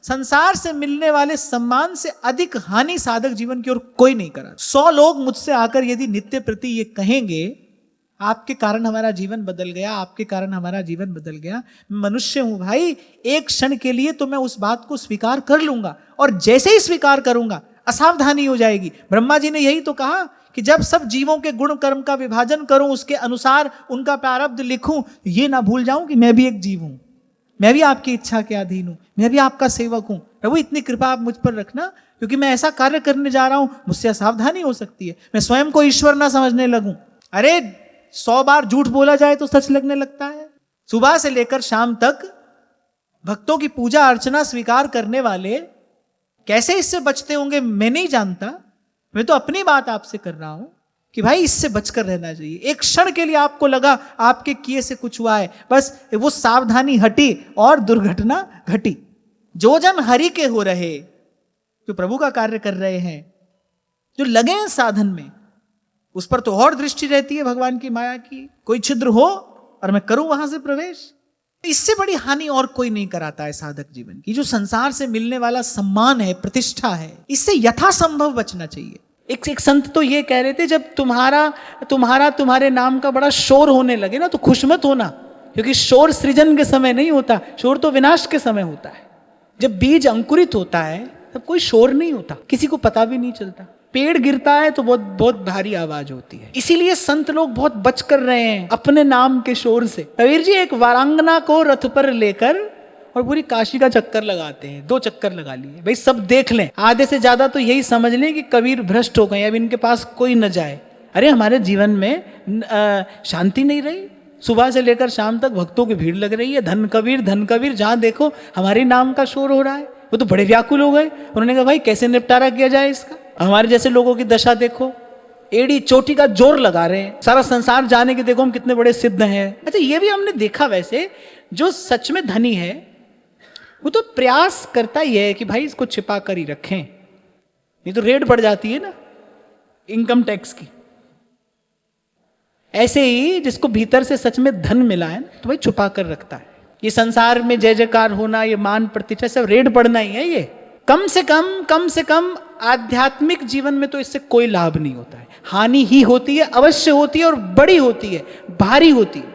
संसार से मिलने वाले सम्मान से अधिक हानि साधक जीवन की ओर कोई नहीं करा। 100 लोग मुझसे आकर यदि नित्य प्रति ये कहेंगे आपके कारण हमारा जीवन बदल गया, आपके कारण हमारा जीवन बदल गया, मनुष्य हूं भाई, एक क्षण के लिए तो मैं उस बात को स्वीकार कर लूंगा, और जैसे ही स्वीकार करूंगा असावधानी हो जाएगी। ब्रह्मा जी ने यही तो कहा कि जब सब जीवों के गुण कर्म का विभाजन करूं, उसके अनुसार उनका प्रारब्ध लिखूं, ये ना भूल जाऊं कि मैं भी एक जीव हूं, मैं भी आपकी इच्छा के अधीन हूं, मैं भी आपका सेवक हूं। प्रभु इतनी कृपा आप मुझ पर रखना, क्योंकि मैं ऐसा कार्य करने जा रहा हूं, मुझसे असावधानी हो सकती है, मैं स्वयं को ईश्वर ना समझने लगूं। अरे 100 बार झूठ बोला जाए तो सच लगने लगता है। सुबह से लेकर शाम तक भक्तों की पूजा अर्चना स्वीकार करने वाले कैसे इससे बचते होंगे मैं नहीं जानता। मैं तो अपनी बात आपसे कर रहा हूं कि भाई इससे बचकर रहना चाहिए। एक क्षण के लिए आपको लगा आपके किए से कुछ हुआ है, बस वो सावधानी हटी और दुर्घटना घटी। जो जन हरि के हो रहे, जो प्रभु का कार्य कर रहे हैं, जो लगे हैं साधन में, उस पर तो और दृष्टि रहती है भगवान की माया की। कोई छिद्र हो और मैं करूं वहां से प्रवेश, इससे बड़ी हानि और कोई नहीं कराता है साधक जीवन की। जो संसार से मिलने वाला सम्मान है, प्रतिष्ठा है, इससे यथासंभव बचना चाहिए। एक संत तो ये कह रहे थे, जब तुम्हारे नाम का बड़ा शोर होने लगे ना तो खुश मत होना, क्योंकि शोर सृजन के समय नहीं होता, शोर तो विनाश के समय होता है। जब बीज अंकुरित होता है तब कोई शोर नहीं होता, किसी को पता भी नहीं चलता। पेड़ गिरता है तो बहुत बहुत भारी आवाज होती है। इसीलिए संत लोग बहुत बच कर रहे हैं अपने नाम के शोर से। कबीर जी एक वारांगना को रथ पर लेकर और पूरी काशी का चक्कर लगाते हैं, 2 चक्कर लगा लिए, भाई सब देख लें। आधे से ज्यादा तो यही समझ लें कि कबीर भ्रष्ट हो गए, अब इनके पास कोई न जाए। अरे हमारे जीवन में शांति नहीं रही, सुबह से लेकर शाम तक भक्तों की भीड़ लग रही है, धन कबीर, जहां देखो हमारे नाम का शोर हो रहा है। वो तो बड़े व्याकुल हो गए, उन्होंने कहा भाई कैसे निपटारा किया जाए इसका। हमारे जैसे लोगों की दशा देखो, एड़ी चोटी का जोर लगा रहे हैं, सारा संसार जाने के देखो हम कितने बड़े सिद्ध हैं। अच्छा ये भी हमने देखा, वैसे जो सच में धनी है वो तो प्रयास करता ही है कि भाई इसको छिपा कर ही रखें, नहीं तो रेड बढ़ जाती है ना इनकम टैक्स की। ऐसे ही जिसको भीतर से सच में धन मिला है तो भाई छुपा कर रखता है। ये संसार में जय जयकार होना, ये मान प्रतिष्ठा, सब रेड पड़ना ही है। ये कम से कम आध्यात्मिक जीवन में तो इससे कोई लाभ नहीं होता है, हानि ही होती है, अवश्य होती है और बड़ी होती है, भारी होती है।